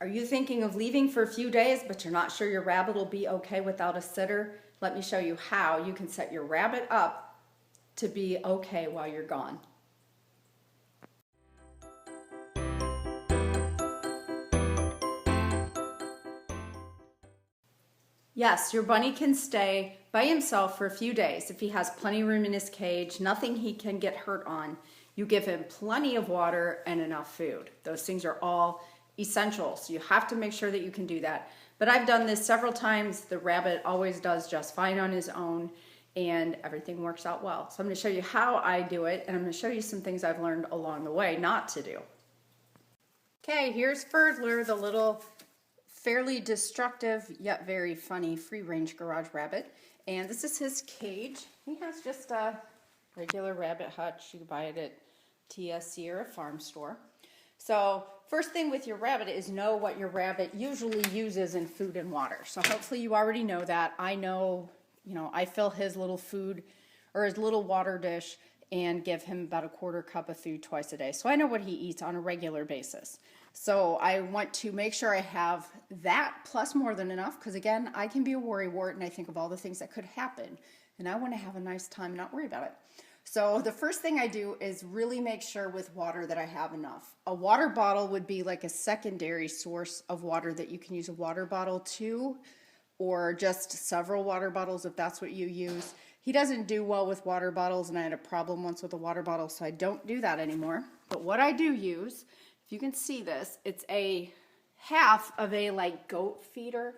Are you thinking of leaving for a few days, but you're not sure your rabbit will be okay without a sitter? Let me show you how you can set your rabbit up to be okay while you're gone. Yes, your bunny can stay by himself for a few days if he has plenty of room in his cage, nothing he can get hurt on. You give him plenty of water and enough food. Those things are all essential, so you have to make sure that you can do that. But I've done this several times. The rabbit always does just fine on his own, and everything works out well. So I'm going to show you how I do it, and I'm going to show you some things I've learned along the way not to do. Okay, here's Ferdler, the little fairly destructive yet very funny free-range garage rabbit. And this is his cage. He has just a regular rabbit hutch. You can buy it at TSC or a farm store. So first thing with your rabbit is know what your rabbit usually uses in food and water. So hopefully you already know that. I know, I fill his little food or his little water dish and give him about a quarter cup of food twice a day. So I know what he eats on a regular basis. So I want to make sure I have that plus more than enough, because again, I can be a worrywart and I think of all the things that could happen, and I want to have a nice time and not worry about it. So the first thing I do is really make sure with water that I have enough. A water bottle would be like a secondary source of water that you can use a water bottle to, or just several water bottles if that's what you use. He doesn't do well with water bottles, and I had a problem once with a water bottle, so I don't do that anymore. But what I do use, if you can see this, it's a half of a goat feeder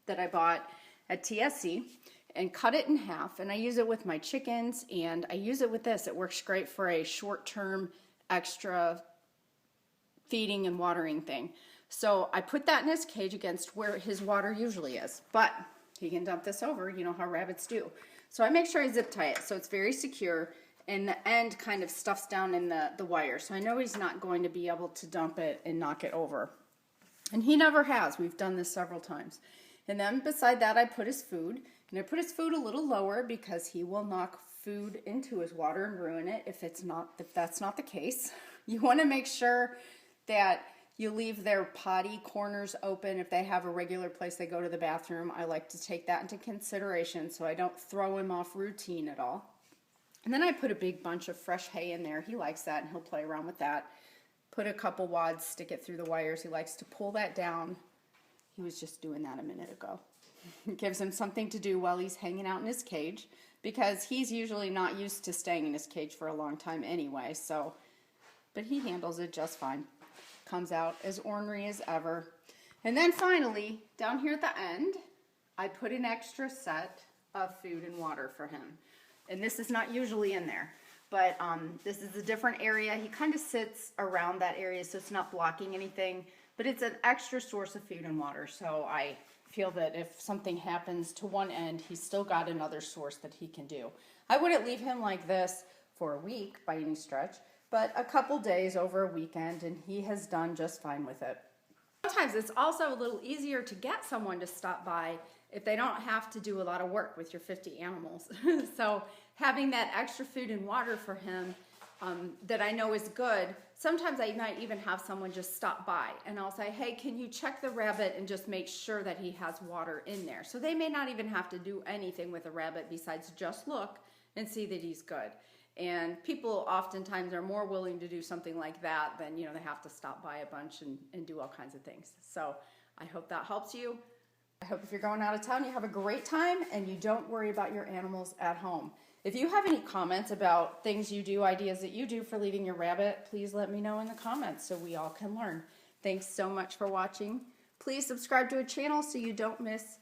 that I bought at TSC and cut it in half, and I use it with my chickens, and I use it with this. It works great for a short-term extra feeding and watering thing. So I put that in his cage against where his water usually is, but he can dump this over, you know how rabbits do. So I make sure I zip tie it so it's very secure, and the end kind of stuffs down in the wire. So I know he's not going to be able to dump it and knock it over. And he never has. We've done this several times. And then beside that I put his food. And I put his food a little lower because he will knock food into his water and ruin it if that's not the case. You want to make sure that you leave their potty corners open. If they have a regular place they go to the bathroom, I like to take that into consideration so I don't throw him off routine at all. And then I put a big bunch of fresh hay in there. He likes that and he'll play around with that. Put a couple wads, stick it through the wires. He likes to pull that down. He was just doing that a minute ago. It gives him something to do while he's hanging out in his cage, because he's usually not used to staying in his cage for a long time anyway. But he handles it just fine. Comes out as ornery as ever. And then finally, down here at the end, I put an extra set of food and water for him. And this is not usually in there, but this is a different area. He kind of sits around that area, so it's not blocking anything, but it's an extra source of food and water. So I feel that if something happens to one end, he's still got another source that he can do. I wouldn't leave him like this for a week by any stretch, but a couple days over a weekend, and he has done just fine with it. Sometimes it's also a little easier to get someone to stop by if they don't have to do a lot of work with your 50 animals. So having that extra food and water for him that I know is good, sometimes I might even have someone just stop by and I'll say, hey, can you check the rabbit and just make sure that he has water in there? So they may not even have to do anything with a rabbit besides just look and see that he's good. And people oftentimes are more willing to do something like that than, they have to stop by a bunch and do all kinds of things. So I hope that helps you. I hope if you're going out of town, you have a great time and you don't worry about your animals at home. If you have any comments about things you do, ideas that you do for leaving your rabbit, please let me know in the comments so we all can learn. Thanks so much for watching. Please subscribe to our channel so you don't miss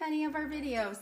any of our videos.